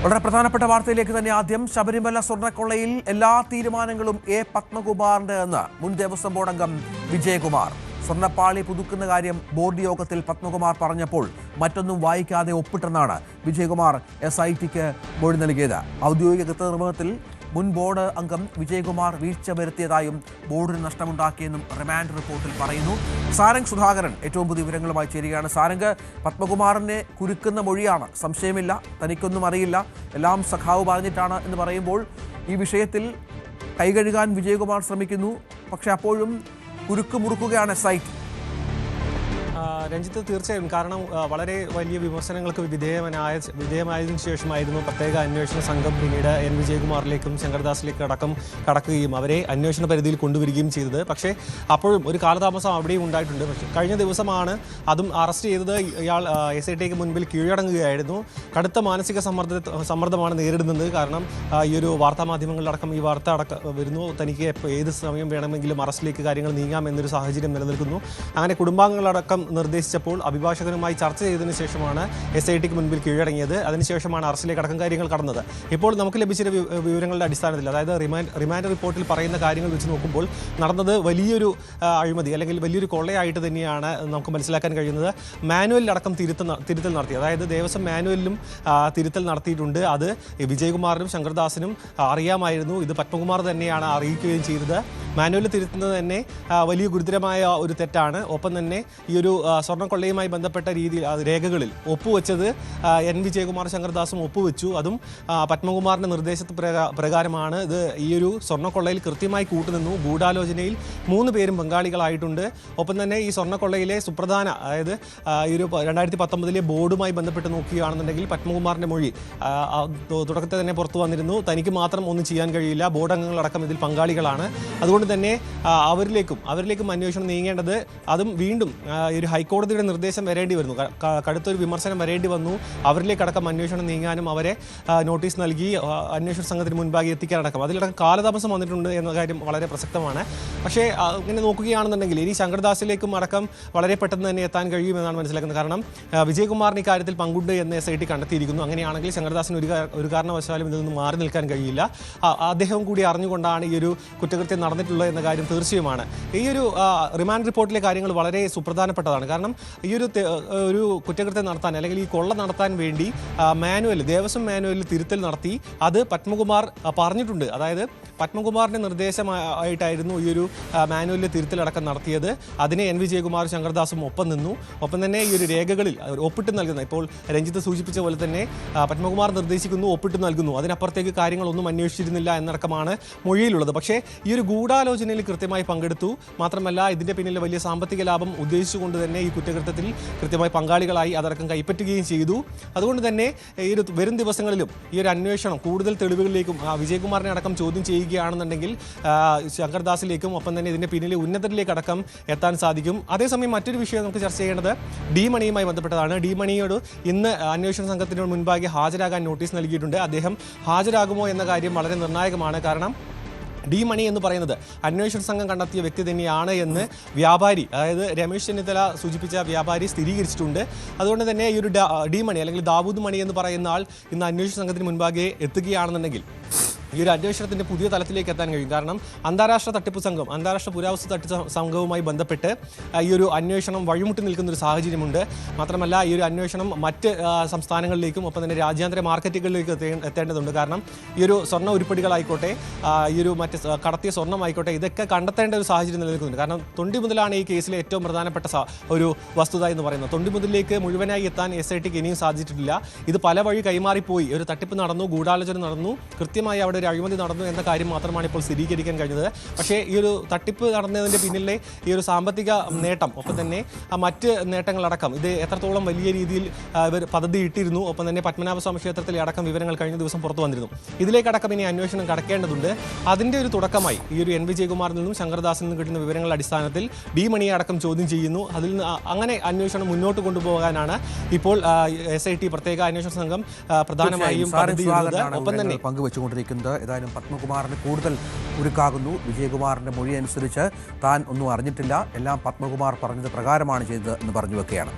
വളരെ പ്രധാനപ്പെട്ട വാർത്തയിലേക്ക് തന്നെ ആദ്യം. ശബരിമല സ്വർണ്ണക്കൊള്ളയിൽ എല്ലാ തീരുമാനങ്ങളും എ പത്മകുമാറിന്റെ എന്ന് മുൻ ദേവസ്വം ബോർഡ് അംഗം വിജയകുമാർ. സ്വർണ്ണപ്പാളി പുതുക്കുന്ന കാര്യം ബോർഡ് യോഗത്തിൽ പത്മകുമാർ പറഞ്ഞപ്പോൾ മറ്റൊന്നും വായിക്കാതെ ഒപ്പിട്ടെന്നാണ് വിജയകുമാർ SITക്ക് മൊഴി നൽകിയത്. ഔദ്യോഗിക കൃത്യനിർവഹണത്തിൽ മുൻ ബോർഡ് അംഗം വിജയകുമാർ വീഴ്ച വരുത്തിയതായും ബോർഡിന് നഷ്ടമുണ്ടാക്കിയെന്നും റിമാൻഡ് റിപ്പോർട്ടിൽ പറയുന്നു. സാരംഗ് സുധാകരൻ ഏറ്റവും പുതിയ വിവരങ്ങളുമായി ചേരുകയാണ്. സാരംഗ്, പത്മകുമാറിനെ കുരുക്കുന്ന മൊഴിയാണ്, സംശയമില്ല, തനിക്കൊന്നും അറിയില്ല, എല്ലാം സഖാവ് പറഞ്ഞിട്ടാണ് എന്ന് പറയുമ്പോൾ ഈ വിഷയത്തിൽ കൈകഴുകാൻ വിജയകുമാർ ശ്രമിക്കുന്നു. പക്ഷെ അപ്പോഴും കുരുക്ക് മുറുക്കുകയാണ് SIT. രഞ്ജിത്ത്, തീർച്ചയായും. കാരണം വളരെ വലിയ വിമർശനങ്ങൾക്ക് വിധേയമായതിനു ശേഷമായിരുന്നു പ്രത്യേക അന്വേഷണ സംഘം പിന്നീട് N വിജയകുമാറിലേക്കും ശങ്കർദാസിലേക്കും അടക്കം കടക്കുകയും അവരെ അന്വേഷണ പരിധിയിൽ കൊണ്ടുവരികയും ചെയ്തത്. പക്ഷേ അപ്പോഴും ഒരു കാലതാമസം അവിടെയും ഉണ്ടായിട്ടുണ്ട്. പക്ഷേ കഴിഞ്ഞ ദിവസമാണ് അതും അറസ്റ്റ് ചെയ്തത്. ഇയാൾ SITക്ക് മുൻപിൽ കീഴടങ്ങുകയായിരുന്നു. കടുത്ത മാനസിക സമ്മർദ്ദമാണ് നേരിടുന്നത്. കാരണം ഈ ഒരു വാർത്താമാധ്യമങ്ങളിലടക്കം ഈ വാർത്ത വരുന്നു, തനിക്ക് ഏത് സമയം വേണമെങ്കിലും അറസ്റ്റിലേക്ക് കാര്യങ്ങൾ നീങ്ങാമെന്നൊരു സാഹചര്യം നിലനിൽക്കുന്നു. അങ്ങനെ കുടുംബാംഗങ്ങളടക്കം നിർദ്ദേശിച്ചപ്പോൾ അഭിഭാഷകനുമായി ചർച്ച ചെയ്തതിനു ശേഷമാണ് SITക്ക് മുൻപിൽ കീഴടങ്ങിയത്. അതിനുശേഷമാണ് അറസ്റ്റിലേക്ക് അടക്കം കാര്യങ്ങൾ കടന്നത്. ഇപ്പോൾ നമുക്ക് ലഭിച്ച വിവരങ്ങളുടെ അടിസ്ഥാനത്തിൽ, അതായത് റിമാൻഡ് റിപ്പോർട്ടിൽ പറയുന്ന കാര്യങ്ങൾ വെച്ച് നോക്കുമ്പോൾ നടന്നത് വലിയൊരു അഴിമതി അല്ലെങ്കിൽ വലിയൊരു കൊള്ളയായിട്ട് തന്നെയാണ് നമുക്ക് മനസ്സിലാക്കാൻ കഴിയുന്നത്. മാനുവലിലടക്കം തിരുത്തൽ നടത്തി, അതായത് ദേവസ്വം മാനുവലിലും തിരുത്തൽ നടത്തിയിട്ടുണ്ട്. അത് വിജയകുമാറിനും ശങ്കർദാസിനും അറിയാമായിരുന്നു. ഇത് പത്മകുമാർ തന്നെയാണ് അറിയിക്കുകയും ചെയ്തത്. മാനുവലിൽ തിരുത്തുന്നത് തന്നെ വലിയ ഗുരുതരമായ ഒരു തെറ്റാണ്. ഒപ്പം തന്നെ ഈ ഒരു സ്വർണ്ണക്കൊള്ളയുമായി ബന്ധപ്പെട്ട രീതിയിൽ രേഖകളിൽ ഒപ്പുവെച്ചത് N വിജയകുമാർ ശങ്കർദാസും ഒപ്പുവെച്ചു. അതും പത്മകുമാറിൻ്റെ പ്രകാരമാണ്. ഇത് ഈ ഒരു സ്വർണ്ണക്കൊള്ളയിൽ കൃത്യമായി കൂട്ടുനിന്നു. ഗൂഢാലോചനയിൽ 3 പേരും പങ്കാളികളായിട്ടുണ്ട്. ഒപ്പം തന്നെ ഈ സ്വർണ്ണക്കൊള്ളയിലെ സുപ്രധാന, അതായത് ഈ ഒരു 2019 ബോർഡുമായി ബന്ധപ്പെട്ട് നോക്കുകയാണെന്നുണ്ടെങ്കിൽ പത്മകുമാറിൻ്റെ മൊഴി തുടക്കത്തിൽ തന്നെ പുറത്തു വന്നിരുന്നു. തനിക്ക് മാത്രം ഒന്നും ചെയ്യാൻ കഴിയില്ല, ബോർഡ് അംഗങ്ങളടക്കം ഇതിൽ പങ്കാളികളാണ്. അതുകൊണ്ട് തന്നെ അവരിലേക്കും അന്വേഷണം നീങ്ങേണ്ടത്, അതും വീണ്ടും ഒരു ഹൈക്കോടതിയുടെ നിർദ്ദേശം വരേണ്ടി വരുന്നു, കടുത്തൊരു വിമർശനം വരേണ്ടി വന്നു. അവരിലേക്കടക്കം അന്വേഷണം നീങ്ങാനും അവരെ നോട്ടീസ് നൽകി അന്വേഷണ സംഘത്തിന് മുൻപാകെ എത്തിക്കാനടക്കം അതിലടക്കം കാലതാമസം വന്നിട്ടുണ്ട് എന്ന കാര്യം വളരെ പ്രസക്തമാണ്. പക്ഷേ ഇങ്ങനെ നോക്കുകയാണെന്നുണ്ടെങ്കിൽ ഇനി ശങ്കർദാസിലേക്കും അടക്കം വളരെ പെട്ടെന്ന് തന്നെ എത്താൻ കഴിയുമെന്നാണ് മനസ്സിലാക്കുന്നത്. കാരണം വിജയകുമാറിന് ഇക്കാര്യത്തിൽ പങ്കുണ്ട് എന്ന് SIT കണ്ടെത്തിയിരിക്കുന്നു. അങ്ങനെയാണെങ്കിൽ ശങ്കർദാസിന് ഒരു കാരണവശാലും ഇതിൽ നിന്ന് മാറി നിൽക്കാൻ കഴിയില്ല. അദ്ദേഹം കൂടി അറിഞ്ഞുകൊണ്ടാണ് ഈ ഒരു കുറ്റകൃത്യം നടന്നിട്ടുള്ളത് എന്ന കാര്യം തീർച്ചയുമാണ്. ഈ ഒരു റിമാൻഡ് റിപ്പോർട്ടിലെ കാര്യങ്ങൾ വളരെ സുപ്രധാനപ്പെട്ടതാണ്. കാരണം ഈ ഒരു കുറ്റകൃത്യം നടത്താൻ അല്ലെങ്കിൽ ഈ കൊള്ള നടത്താൻ വേണ്ടി ദേവസ്വം മാനുവലിൽ തിരുത്തൽ നടത്തി. അത് പത്മകുമാർ പറഞ്ഞിട്ടുണ്ട്. അതായത് പത്മകുമാറിൻ്റെ നിർദ്ദേശമായിട്ടായിരുന്നു ഈ ഒരു മാനുവലിൽ തിരുത്തലടക്കം നടത്തിയത്. അതിനെ N വിജയകുമാർ ശങ്കർദാസും ഒപ്പം നിന്നു. ഒപ്പം തന്നെ ഈ ഒരു രേഖകളിൽ ഒപ്പിട്ട് നൽകുന്ന, ഇപ്പോൾ രഞ്ജിത്ത് സൂചിപ്പിച്ച പോലെ തന്നെ പത്മകുമാർ നിർദ്ദേശിക്കുന്നു, ഒപ്പിട്ട് നൽകുന്നു. അതിനപ്പുറത്തേക്ക് കാര്യങ്ങളൊന്നും അന്വേഷിച്ചിരുന്നില്ല എന്നടക്കമാണ് മൊഴിയിലുള്ളത്. പക്ഷേ ഈ ഒരു ഗൂഢാലോചനയിൽ കൃത്യമായി പങ്കെടുത്തു. മാത്രമല്ല ഇതിൻ്റെ പിന്നിൽ വലിയ സാമ്പത്തിക ലാഭം ഉദ്ദേശിച്ചുകൊണ്ട് തന്നെ ഈ കുറ്റകൃത്യത്തിൽ കൃത്യമായി പങ്കാളികളായി അതടക്കം കൈപ്പറ്റുകയും ചെയ്തു. അതുകൊണ്ട് തന്നെ ഈ ഒരു വരും ദിവസങ്ങളിലും ഈ ഒരു അന്വേഷണം കൂടുതൽ തെളിവുകളിലേക്കും വിജയകുമാറിനെ അടക്കം ചോദ്യം ചെയ്യുകയാണെന്നുണ്ടെങ്കിൽ ശങ്കർദാസിലേക്കും ഒപ്പം തന്നെ ഇതിൻ്റെ പിന്നിലെ ഉന്നതരിലേക്കടക്കം എത്താൻ സാധിക്കും. അതേസമയം മറ്റൊരു വിഷയം നമുക്ക് ചർച്ച ചെയ്യേണ്ടത് ഡി മണിയുമായി ബന്ധപ്പെട്ടതാണ്. ഡി മണിയോട് ഇന്ന് അന്വേഷണ സംഘത്തിന് മുൻപാകെ ഹാജരാകാൻ നോട്ടീസ് നൽകിയിട്ടുണ്ട്. അദ്ദേഹം ഹാജരാകുമോ എന്ന കാര്യം വളരെ നിർണായകമാണ്. കാരണം ഡി മണി എന്ന് പറയുന്നത് അന്വേഷണ സംഘം കണ്ടെത്തിയ വ്യക്തി തന്നെയാണ് എന്ന് വ്യാപാരി, അതായത് രമേശ് ചെന്നിത്തല സൂചിപ്പിച്ച വ്യാപാരി സ്ഥിരീകരിച്ചിട്ടുണ്ട്. അതുകൊണ്ട് തന്നെ ഈ ഒരു ഡി മണി അല്ലെങ്കിൽ ദാവൂദ് മണി എന്ന് പറയുന്ന ആൾ ഇന്ന് അന്വേഷണ സംഘത്തിന് മുൻപാകെ എത്തുകയാണെന്നുണ്ടെങ്കിൽ ഈ ഒരു അന്വേഷണത്തിൻ്റെ പുതിയ തലത്തിലേക്ക് എത്താൻ കഴിയും. കാരണം അന്താരാഷ്ട്ര തട്ടിപ്പ് സംഘം, അന്താരാഷ്ട്ര പുരാവസ്തു തട്ടിപ്പ് സംഘവുമായി ബന്ധപ്പെട്ട് ഈ ഒരു അന്വേഷണം വഴിമുട്ടി നിൽക്കുന്ന ഒരു സാഹചര്യമുണ്ട്. മാത്രമല്ല ഈ ഒരു അന്വേഷണം മറ്റ് സംസ്ഥാനങ്ങളിലേക്കും ഒപ്പം തന്നെ രാജ്യാന്തര മാർക്കറ്റുകളിലേക്ക് എത്തേണ്ടതുണ്ട്. കാരണം ഈ ഒരു സ്വർണ്ണ ഉരുപ്പടികളായിക്കോട്ടെ, ഈ ഒരു മറ്റ് കടത്തിയ സ്വർണ്ണമായിക്കോട്ടെ, ഇതൊക്കെ കണ്ടെത്തേണ്ട ഒരു സാഹചര്യം നിലനിൽക്കുന്നുണ്ട്. കാരണം തൊണ്ടിമുതലാണ് ഈ കേസിലെ ഏറ്റവും പ്രധാനപ്പെട്ട ഒരു വസ്തുത എന്ന് പറയുന്നത്. തൊണ്ടിമുതലിലേക്ക് മുഴുവനായി എത്താൻ SITക്ക് ഇനിയും സാധിച്ചിട്ടില്ല. ഇത് പല വഴി കൈമാറിപ്പോയി. ഒരു തട്ടിപ്പ് നടന്നു, ഗൂഢാലോചന നടന്നു, കൃത്യമായി അവിടെ ഒരു അഴിമതി നടന്നു എന്ന കാര്യം മാത്രമാണ് ഇപ്പോൾ സ്ഥിരീകരിക്കാൻ കഴിഞ്ഞത്. പക്ഷേ ഈ ഒരു തട്ടിപ്പ് നടന്നതിൻ്റെ പിന്നിലെ ഈ ഒരു സാമ്പത്തിക നേട്ടം, ഒപ്പം തന്നെ മറ്റ് നേട്ടങ്ങളടക്കം ഇത് എത്രത്തോളം വലിയ രീതിയിൽ ഇവർ പദ്ധതി ഇട്ടിരുന്നു. ഒപ്പം തന്നെ പത്മനാഭസ്വാമി ക്ഷേത്രത്തിലെ അടക്കം വിവരങ്ങൾ കഴിഞ്ഞ ദിവസം പുറത്തു വന്നിരുന്നു. ഇതിലേക്കടക്കം ഇനി അന്വേഷണം കടക്കേണ്ടതുണ്ട്. അതിൻ്റെ ഒരു തുടക്കമായി ഈ ഒരു N വിജയകുമാറിൽ നിന്നും ശങ്കർദാസിൽ നിന്നും കിട്ടുന്ന വിവരങ്ങളുടെ അടിസ്ഥാനത്തിൽ ഡി മണിയെ അടക്കം ചോദ്യം ചെയ്യുന്നു. അതിൽ നിന്ന് അങ്ങനെ അന്വേഷണം മുന്നോട്ട് കൊണ്ടുപോകാനാണ് ഇപ്പോൾ SIT പ്രത്യേക അന്വേഷണ സംഘം പ്രധാനമായും ഒപ്പം തന്നെ പങ്കുവെച്ചുകൊണ്ടിരിക്കുന്നത്. ഏതായാലും പത്മകുമാറിന് കൂടുതൽ ഉരുക്കാകുന്നു. വിജയകുമാറിന്റെ മൊഴി അനുസരിച്ച് താൻ ഒന്നും അറിഞ്ഞിട്ടില്ല, എല്ലാം പത്മകുമാർ പറഞ്ഞത് പ്രകാരമാണ് ചെയ്തത് എന്ന് പറഞ്ഞു വെക്കുകയാണ്.